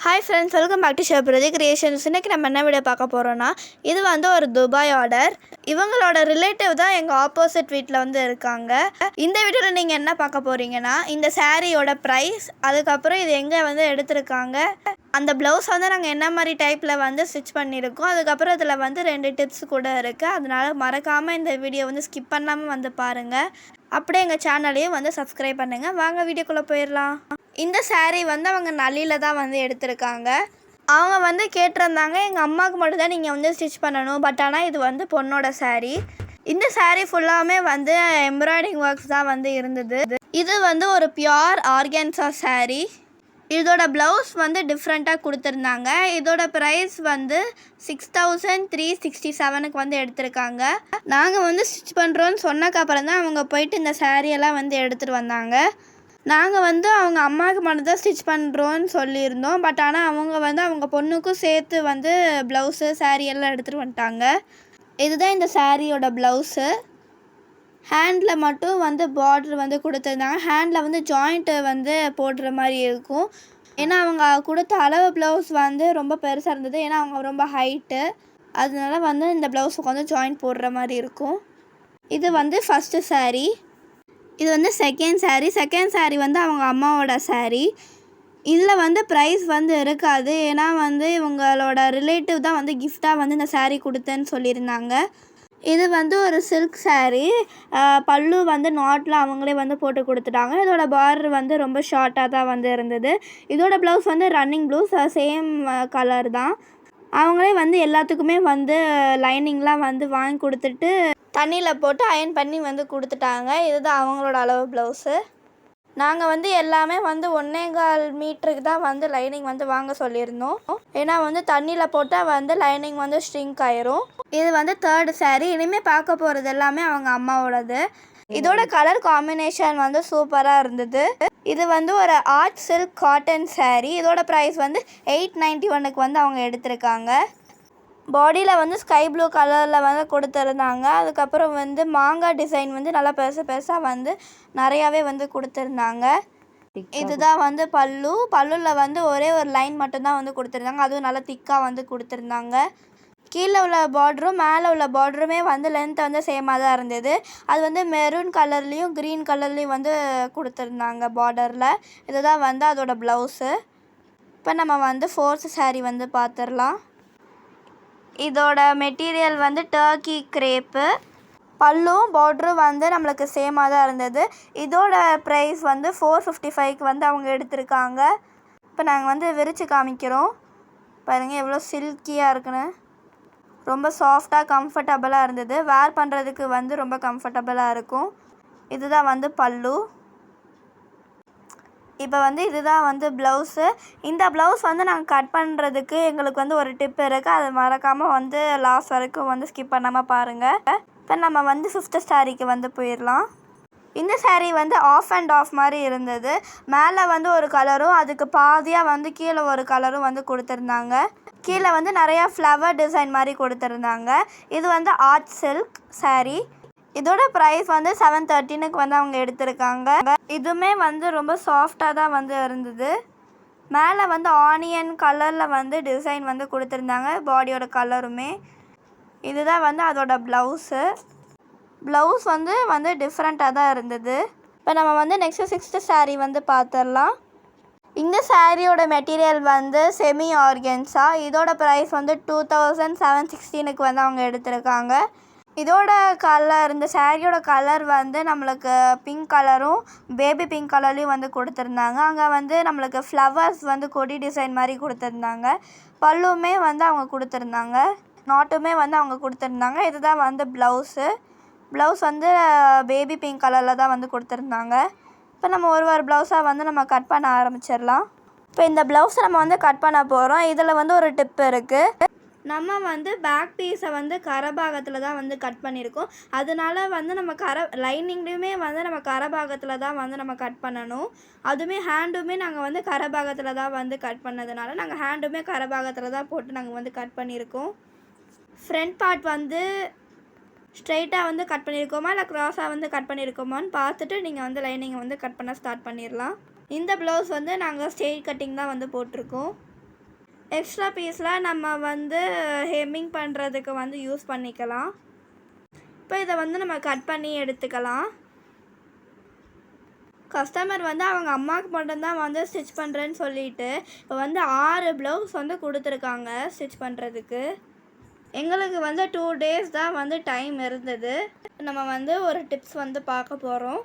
Hi friends, welcome back to Shivaprathi creations. இன்றைக்கி நம்ம என்ன வீடியோ பார்க்க போகிறோன்னா, இது வந்து ஒரு துபாய் ஆர்டர். இவங்களோட ரிலேட்டிவ் தான் எங்கள் ஆப்போசிட் வீட்டில் வந்து இருக்காங்க. இந்த வீடியோவில் நீங்கள் என்ன பார்க்க போகிறீங்கன்னா, இந்த சாரியோட ப்ரைஸ், அதுக்கப்புறம் இது எங்கே வந்து எடுத்திருக்காங்க, அந்த ப்ளவுஸ் வந்து நாங்கள் என்ன மாதிரி டைப்பில் வந்து ஸ்டிச் பண்ணியிருக்கோம், அதுக்கப்புறம் இதில் வந்து 2 டிப்ஸ் கூட இருக்குது. அதனால் மறக்காமல் இந்த வீடியோ வந்து ஸ்கிப் பண்ணாமல் வந்து பாருங்கள். அப்படியே எங்கள் சேனலையும் வந்து சப்ஸ்கிரைப் பண்ணுங்கள். வாங்க வீடியோக்குள்ளே போயிடலாம். இந்த சாரீ வந்து அவங்க நளியில் தான் வந்து எடுத்திருக்காங்க. அவங்க வந்து கேட்டிருந்தாங்க, எங்கள் அம்மாவுக்கு மட்டும்தான் நீங்கள் வந்து ஸ்டிச் பண்ணணும், பட் ஆனால் இது வந்து பொண்ணோட சாரீ. இந்த சாரீ ஃபுல்லாமே வந்து எம்ப்ராய்டிங் ஒர்க்ஸ் தான் வந்து இருந்தது. இது வந்து ஒரு பியோர் ஆர்கன்சா சாரீ. இதோட ப்ளவுஸ் வந்து டிஃப்ரெண்ட்டாக கொடுத்துருந்தாங்க. இதோட ப்ரைஸ் வந்து 6367க்கு வந்து எடுத்திருக்காங்க. நாங்கள் வந்து ஸ்டிச் பண்ணுறோன்னு சொன்னக்கப்புறம் தான் அவங்க போயிட்டு இந்த சாரியெல்லாம் வந்து எடுத்துகிட்டு வந்தாங்க. நாங்கள் வந்து அவங்க அம்மாவுக்கு மட்டும்தான் ஸ்டிச் பண்ணுறோன்னு சொல்லியிருந்தோம், பட் ஆனால் அவங்க வந்து அவங்க பொண்ணுக்கும் சேர்த்து வந்து ப்ளவுஸு சாரீ எல்லாம் எடுத்துகிட்டு வந்துட்டாங்க. இதுதான் இந்த சாரியோட ப்ளவுஸு. ஹேண்டில் மட்டும் வந்து பார்ட்ரு வந்து கொடுத்துருந்தாங்க. ஹேண்டில் வந்து ஜாயிண்ட்டு வந்து போடுற மாதிரி இருக்கும். ஏன்னா அவங்க கொடுத்த அளவு ப்ளவுஸ் வந்து ரொம்ப பெருசாக இருந்தது. ஏன்னா அவங்க ரொம்ப ஹைட்டு, அதனால வந்து இந்த ப்ளவுஸுக்கு வந்து ஜாயிண்ட் போடுற மாதிரி இருக்கும். இது வந்து ஃபஸ்ட்டு சாரீ. இது வந்து செகண்ட் சாரீ வந்து அவங்க அம்மாவோட சாரீ. இதில் வந்து ப்ரைஸ் வந்து இருக்காது, ஏன்னா வந்து இவங்களோட ரிலேட்டிவ் தான் வந்து கிஃப்டாக வந்து இந்த சாரீ கொடுத்தேன்னு சொல்லியிருந்தாங்க. இது வந்து ஒரு சில்க் சாரீ. பல்லு வந்து நாட்டில் அவங்களே வந்து போட்டு கொடுத்துட்டாங்க. இதோட பார்டர் வந்து ரொம்ப ஷார்ட்டாக தான் வந்து இருந்தது. இதோட ப்ளவுஸ் வந்து ரன்னிங் ப்ளவுஸ், சேம் கலர் தான். அவங்களே வந்து எல்லாத்துக்குமே வந்து லைனிங்லாம் வந்து வாங்கி கொடுத்துட்டு தண்ணியில் போட்டு அயர்ன் பண்ணி வந்து கொடுத்துட்டாங்க. இதுதான் அவங்களோட அளவு ப்ளவுஸு. நாங்கள் வந்து எல்லாமே வந்து 1.25 மீட்டருக்கு தான் வந்து லைனிங் வந்து வாங்க சொல்லியிருந்தோம். ஏன்னா வந்து தண்ணியில் போட்டால் வந்து லைனிங் வந்து ஸ்ட்ரிங்க் ஆயிரும். இது வந்து தேர்டு சாரீ. இனிமேல் பார்க்க போகிறது எல்லாமே அவங்க அம்மாவோடது. இதோட கலர் காம்பினேஷன் வந்து சூப்பராக இருந்தது. இது வந்து ஒரு ஆர்ட் சில்க் காட்டன் சாரீ. இதோட ப்ரைஸ் வந்து 891க்கு வந்து அவங்க எடுத்திருக்காங்க. பாடியில் வந்து ஸ்கை ப்ளூ கலரில் வந்து கொடுத்துருந்தாங்க. அதுக்கப்புறம் வந்து மாங்காய் டிசைன் வந்து நல்லா பெருசாக வந்து நிறையாவே வந்து கொடுத்துருந்தாங்க. இதுதான் வந்து பல்லுவில் வந்து ஒரே ஒரு லைன் மட்டும்தான் வந்து கொடுத்துருந்தாங்க. அதுவும் நல்லா திக்காக வந்து கொடுத்துருந்தாங்க. கீழே உள்ள பார்டரும் மேலே உள்ள பார்டருமே வந்து லென்த் வந்து சேமாக தான் இருந்தது. அது வந்து மெரூன் கலர்லேயும் க்ரீன் கலர்லேயும் வந்து கொடுத்துருந்தாங்க பார்டரில். இதுதான் வந்து அதோட ப்ளவுஸு. இப்போ நம்ம வந்து ஃபோர்த்து சாரீ வந்து பார்த்துடலாம். இதோட மெட்டீரியல் வந்து டர்க்கி கிரேப்பு. பல்லும் பார்டரும் வந்து நம்மளுக்கு சேமாக தான் இருந்தது. இதோட ப்ரைஸ் வந்து 455க்கு வந்து அவங்க எடுத்திருக்காங்க. இப்போ நாங்கள் வந்து விரித்து காமிக்கிறோம். பாருங்கள் எவ்வளோ சில்கியாக இருக்குன்னு. ரொம்ப சாஃப்டாக கம்ஃபர்டபுளாக இருந்தது. வேர் பண்ணுறதுக்கு வந்து ரொம்ப கம்ஃபர்டபுளாக இருக்கும். இதுதான் வந்து பல்லு. இப்போ வந்து இதுதான் வந்து ப்ளவுஸு. இந்த ப்ளவுஸ் வந்து நாங்கள் கட் பண்ணுறதுக்கு எங்களுக்கு வந்து ஒரு டிப் இருக்குது. அதை மறக்காமல் வந்து லாஸ்ட் வரைக்கும் வந்து ஸ்கிப் பண்ணாமல் பாருங்கள். இப்போ நம்ம வந்து 5th சாரீக்கு வந்து போயிடலாம். இந்த சாரீ வந்து ஆஃப் அண்ட் ஆஃப் மாதிரி இருந்தது. மேலே வந்து ஒரு கலரும் அதுக்கு பாதியாக வந்து கீழே ஒரு கலரும் வந்து கொடுத்துருந்தாங்க. கீழே வந்து நிறையா ஃப்ளவர் டிசைன் மாதிரி கொடுத்துருந்தாங்க. இது வந்து ஆர்ட் சில்க் சாரீ. இதோட ப்ரைஸ் வந்து 713க்கு வந்து அவங்க எடுத்திருக்காங்க. இதுவுமே வந்து ரொம்ப சாஃப்டாக தான் வந்து இருந்தது. மேலே வந்து ஆனியன் கலரில் வந்து டிசைன் வந்து கொடுத்துருந்தாங்க, பாடியோட கலருமே. இதுதான் வந்து அதோட ப்ளவுஸு. ப்ளவுஸ் வந்து டிஃப்ரெண்ட்டாக தான் இருந்தது. இப்போ நம்ம வந்து நெக்ஸ்ட்டு 6th சாரீ வந்து பார்த்துடலாம். இந்த சாரியோட மெட்டீரியல் வந்து செமி ஆர்கன்ஸா. இதோட ப்ரைஸ் வந்து 2716க்கு வந்து அவங்க எடுத்திருக்காங்க. இதோட கலர், இந்த சாரியோட கலர் வந்து நம்மளுக்கு பிங்க் கலரும் பேபி பிங்க் கலர்லேயும் வந்து கொடுத்துருந்தாங்க. அங்கே வந்து நம்மளுக்கு ஃப்ளவர்ஸ் வந்து கொடி டிசைன் மாதிரி கொடுத்துருந்தாங்க. பல்லுமே வந்து அவங்க கொடுத்துருந்தாங்க, நாட்டுமே வந்து அவங்க கொடுத்துருந்தாங்க. இதுதான் வந்து ப்ளவுஸு. ப்ளவுஸ் வந்து பேபி பிங்க் கலரில் தான் வந்து கொடுத்துருந்தாங்க. இப்போ நம்ம ஒரு ப்ளவுஸாக வந்து நம்ம கட் பண்ண ஆரம்பிச்சிடலாம். இப்போ இந்த ப்ளவுஸை நம்ம வந்து கட் பண்ண போகிறோம். இதில் வந்து ஒரு டிப் இருக்குது. நம்ம வந்து பேக் பீஸை வந்து கரபாகத்தில் தான் வந்து கட் பண்ணியிருக்கோம். அதனால வந்து நம்ம லைனிங்லேயுமே வந்து நம்ம கரபாகத்தில் தான் வந்து நம்ம கட் பண்ணணும். அதுவுமே ஹேண்டுமே நாங்கள் வந்து கரபாகத்தில் தான் வந்து கட் பண்ணதுனால நாங்கள் ஹேண்டுமே கரபாகத்தில் தான் போட்டு நாங்கள் வந்து கட் பண்ணியிருக்கோம். ஃப்ரண்ட் பார்ட் வந்து ஸ்ட்ரைட்டாக வந்து கட் பண்ணியிருக்கோமா இல்லை க்ராஸாக வந்து கட் பண்ணியிருக்கோமான்னு பார்த்துட்டு நீங்கள் வந்து லைனிங்கை வந்து கட் பண்ண ஸ்டார்ட் பண்ணிடலாம். இந்த ப்ளவுஸ் வந்து நாங்கள் ஸ்ட்ரெயிட் கட்டிங் தான் வந்து போட்டிருக்கோம். எக்ஸ்ட்ரா பீஸ்லாம் நம்ம வந்து ஹெம்மிங் பண்ணுறதுக்கு வந்து யூஸ் பண்ணிக்கலாம். இப்போ இதை வந்து நம்ம கட் பண்ணி எடுத்துக்கலாம். கஸ்டமர் வந்து அவங்க அம்மாவுக்கு மட்டும்தான் வந்து ஸ்டிச் பண்ணுறேன்னு சொல்லிட்டு இப்போ வந்து 6 ப்ளவுஸ் வந்து கொடுத்துருக்காங்க ஸ்டிச் பண்ணுறதுக்கு. எங்களுக்கு வந்து 2 days தான் வந்து டைம் இருந்தது. நம்ம வந்து ஒரு டிப்ஸ் வந்து பார்க்க போகிறோம்.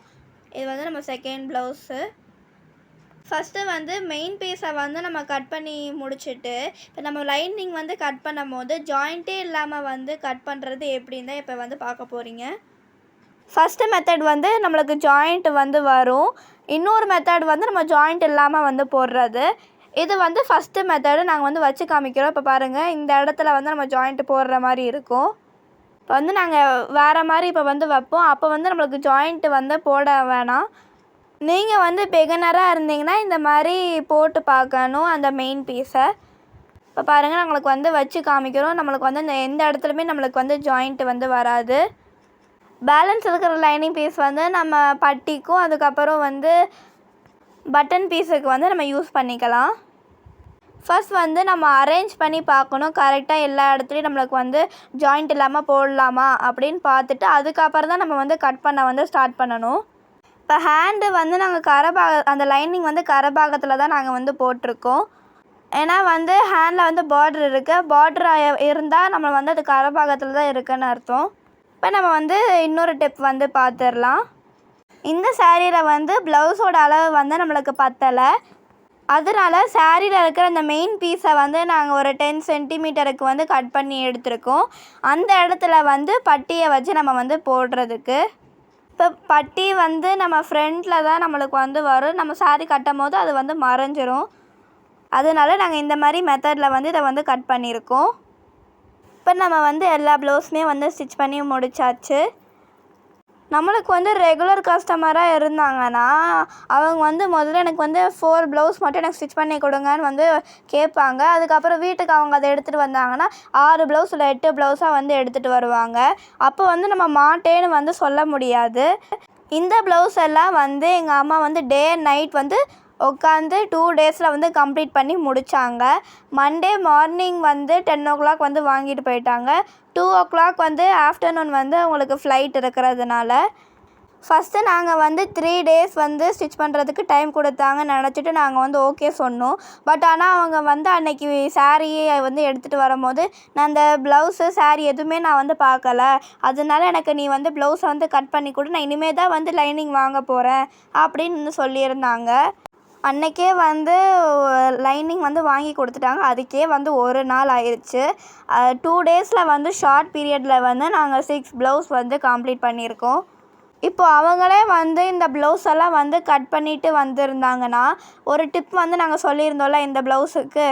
இது வந்து நம்ம செகண்ட் ப்ளவுஸு. ஃபஸ்ட்டு வந்து மெயின் பீஸை வந்து நம்ம கட் பண்ணி முடிச்சுட்டு இப்போ நம்ம லைனிங் வந்து கட் பண்ணும் போது ஜாயிண்ட்டே இல்லாமல் வந்து கட் பண்ணுறது எப்படின்னு தான் இப்போ வந்து பார்க்க போகிறீங்க. ஃபஸ்ட்டு மெத்தட் வந்து நம்மளுக்கு ஜாயிண்ட் வந்து வரும். இன்னொரு மெத்தட் வந்து நம்ம ஜாயிண்ட் இல்லாமல் வந்து போடுறது. இது வந்து ஃபஸ்ட்டு மெத்தடு நாங்கள் வந்து வச்சு காமிக்கிறோம். இப்போ பாருங்கள், இந்த இடத்துல வந்து நம்ம ஜாயிண்ட் போடுற மாதிரி இருக்கும். இப்போ வந்து நாங்கள் வேறு மாதிரி இப்போ வந்து வைப்போம். அப்போ வந்து நம்மளுக்கு ஜாயிண்ட் வந்து போட வேணாம். நீங்கள் வந்து பிகினராக இருந்தீங்கன்னா இந்த மாதிரி போட்டு பார்க்கணும் அந்த மெயின் பீஸை. இப்போ பாருங்கள், நம்மளுக்கு வந்து வச்சு காமிக்கிறோம். நம்மளுக்கு வந்து இந்த எந்த இடத்துலையுமே நம்மளுக்கு வந்து ஜாயிண்ட் வந்து வராது. பேலன்ஸ் இருக்கிற லைனிங் பீஸ் வந்து நம்ம பட்டிக்கும் அதுக்கப்புறம் வந்து பட்டன் பீஸுக்கு வந்து நம்ம யூஸ் பண்ணிக்கலாம். ஃபர்ஸ்ட் வந்து நம்ம அரேஞ்ச் பண்ணி பார்க்கணும், கரெக்டாக எல்லா இடத்துலையும் நம்மளுக்கு வந்து ஜாயிண்ட் இல்லாமல் போடலாமா அப்படின்னு பார்த்துட்டு அதுக்கப்புறம் தான் நம்ம வந்து கட் பண்ண வந்து ஸ்டார்ட் பண்ணணும். இப்போ ஹேண்டு வந்து நாங்கள் அந்த லைனிங் வந்து கரபாகத்தில் தான் நாங்கள் வந்து போட்டிருக்கோம். ஏன்னா வந்து ஹேண்டில் வந்து பார்டர் இருக்குது. பார்டர் இருந்தால் நம்ம வந்து அது கரபாகத்தில் தான் இருக்குதுன்னு அர்த்தம். இப்போ நம்ம வந்து இன்னொரு டிப் வந்து பார்த்துடலாம். இந்த சாரியில் வந்து ப்ளவுஸோட அளவு வந்து நம்மளுக்கு பத்தலை. அதனால சாரியில் இருக்கிற அந்த மெயின் பீஸை வந்து நாங்கள் ஒரு 10 centimeterக்கு வந்து கட் பண்ணி எடுத்திருக்கோம். அந்த இடத்துல வந்து பட்டியை வச்சு நம்ம வந்து போடுறதுக்கு. இப்போ பட்டி வந்து நம்ம ஃப்ரண்ட்டில் தான் நம்மளுக்கு வந்து வரும். நம்ம சாரி கட்டும் போது அது வந்து மறைஞ்சிரும். அதனால நாங்கள் இந்த மாதிரி மெத்தடில் வந்து இதை வந்து கட் பண்ணியிருக்கோம். இப்போ நம்ம வந்து எல்லா ப்ளவுஸுமே வந்து ஸ்டிச் பண்ணி முடிச்சாச்சு. நம்மளுக்கு வந்து ரெகுலர் கஸ்டமராக இருந்தாங்கன்னா அவங்க வந்து முதல்ல எனக்கு வந்து 4 ப்ளவுஸ் மட்டும் எனக்கு ஸ்டிச் பண்ணி கொடுங்கன்னு வந்து கேட்பாங்க. அதுக்கப்புறம் வீட்டுக்கு அவங்க அதை எடுத்துகிட்டு வந்தாங்கன்னா 6 ப்ளவுஸ் இல்லை 8 ப்ளவுஸாக வந்து எடுத்துகிட்டு வருவாங்க. அப்போ வந்து நம்ம மாட்டேன்னு வந்து சொல்ல முடியாது. இந்த ப்ளவுஸ் எல்லாம் வந்து எங்கள் அம்மா வந்து டே அண்ட் நைட் வந்து உட்காந்து 2 daysல வந்து கம்ப்ளீட் பண்ணி முடித்தாங்க. மண்டே மார்னிங் வந்து 10 o'clock வந்து வாங்கிட்டு போயிட்டாங்க. 2 o'clock வந்து ஆஃப்டர்நூன் வந்து அவங்களுக்கு ஃப்ளைட் இருக்கிறதுனால ஃபஸ்ட்டு நாங்கள் வந்து 3 days வந்து ஸ்டிச் பண்ணுறதுக்கு டைம் கொடுத்தாங்கன்னு நினச்சிட்டு நாங்கள் வந்து ஓகே சொன்னோம். பட் ஆனால் அவங்க வந்து அன்றைக்கி சாரியை வந்து எடுத்துகிட்டு வரும்போது நான் அந்த ப்ளவுஸு சாரீ எதுவுமே நான் வந்து பார்க்கல, அதனால எனக்கு நீ வந்து ப்ளவுஸை வந்து கட் பண்ணி கொடு, நான் இனிமேல் தான் வந்து லைனிங் வாங்க போகிறேன் அப்படின்னு சொல்லியிருந்தாங்க. அன்றைக்கே வந்து லைனிங் வந்து வாங்கி கொடுத்துட்டாங்க. அதுக்கே வந்து ஒரு நாள் ஆயிடுச்சு. 2 daysல வந்து ஷார்ட் பீரியடில் வந்து நாங்கள் 6 ப்ளவுஸ் வந்து கம்ப்ளீட் பண்ணியிருக்கோம். இப்போ அவங்களே வந்து இந்த ப்ளவுஸ் எல்லாம் வந்து கட் பண்ணிவிட்டு வந்திருந்தாங்கன்னா ஒரு டிப் வந்து நாங்கள் சொல்லியிருந்தோம்ல இந்த ப்ளவுஸுக்கு.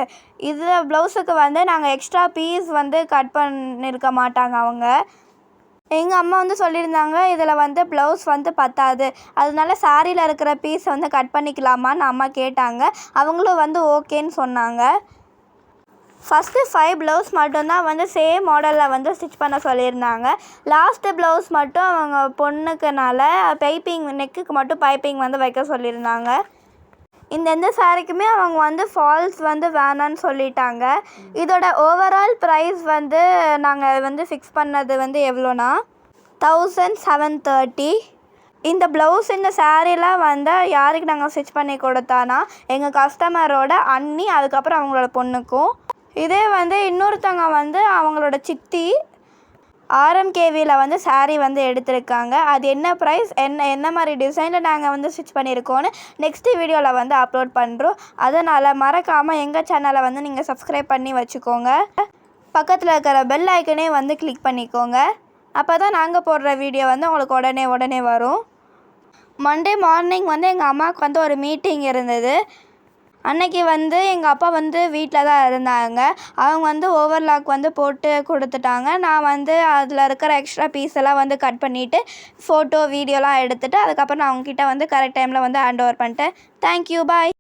இந்த ப்ளவுஸுக்கு வந்து நாங்கள் எக்ஸ்ட்ரா பீஸ் வந்து கட் பண்ணியிருக்க மாட்டாங்க அவங்க. எங்கள் அம்மா வந்து சொல்லியிருந்தாங்க இதில் வந்து ப்ளவுஸ் வந்து பத்தாது, அதனால சாரியில் இருக்கிற பீஸ் வந்து கட் பண்ணிக்கலாமான்னு அம்மா கேட்டாங்க. அவங்களும் வந்து ஓகேன்னு சொன்னாங்க. ஃபஸ்ட்டு 5 ப்ளவுஸ் மட்டும்தான் வந்து சேம் மாடலில் வந்து ஸ்டிச் பண்ண சொல்லியிருந்தாங்க. லாஸ்ட்டு ப்ளவுஸ் மட்டும் அவங்க பொண்ணுக்குனால பைப்பிங் நெக்குக்கு மட்டும் பைப்பிங் வந்து வைக்க சொல்லியிருந்தாங்க. எந்த சாரிக்குமே அவங்க வந்து ஃபால்ஸ் வந்து வேணான்னு சொல்லிட்டாங்க. இதோட ஓவரால் ப்ரைஸ் வந்து நாங்கள் வந்து ஃபிக்ஸ் பண்ணது வந்து எவ்வளோனா 1730. இந்த ப்ளவுஸ் இந்த சாரீலாம் வந்து யாருக்கு நாங்கள் ஸ்டிச் பண்ணி கொடுத்தானா எங்கள் கஸ்டமரோட அண்ணி, அதுக்கப்புறம் அவங்களோட பொண்ணுக்கும். இதே வந்து இன்னொருத்தவங்க வந்து அவங்களோட சித்தி RMKVயில் வந்து சாரீ வந்து எடுத்திருக்காங்க. அது என்ன ப்ரைஸ், என்ன மாதிரி டிசைனில் நாங்கள் வந்து ஸ்டிச் பண்ணியிருக்கோன்னு நெக்ஸ்ட்டு வீடியோவில் வந்து அப்லோட் பண்ணுறோம். அதனால் மறக்காமல் எங்கள் சேனலை வந்து நீங்கள் சப்ஸ்கிரைப் பண்ணி வச்சுக்கோங்க. பக்கத்தில் இருக்கிற பெல் ஐக்கனே வந்து கிளிக் பண்ணிக்கோங்க. அப்போ தான் நாங்கள் போடுற வீடியோ வந்து உங்களுக்கு உடனே வரும். மண்டே மார்னிங் வந்து எங்கள் அம்மாவுக்கு வந்து ஒரு மீட்டிங் இருந்தது. அன்றைக்கி வந்து எங்கள் அப்பா வந்து வீட்டில் தான் இருந்தாங்க. அவங்க வந்து ஓவர்லாக் வந்து போட்டு கொடுத்துட்டாங்க. நான் வந்து அதில் இருக்கிற எக்ஸ்ட்ரா பீஸ் எல்லாம் வந்து கட் பண்ணிவிட்டு ஃபோட்டோ வீடியோலாம் எடுத்துகிட்டு அதுக்கப்புறம் நான் அவங்கக்கிட்ட வந்து கரெக்ட் டைமில் வந்து ஹேண்ட் ஓவர் பண்ணிட்டேன். தேங்க்யூ, பாய்.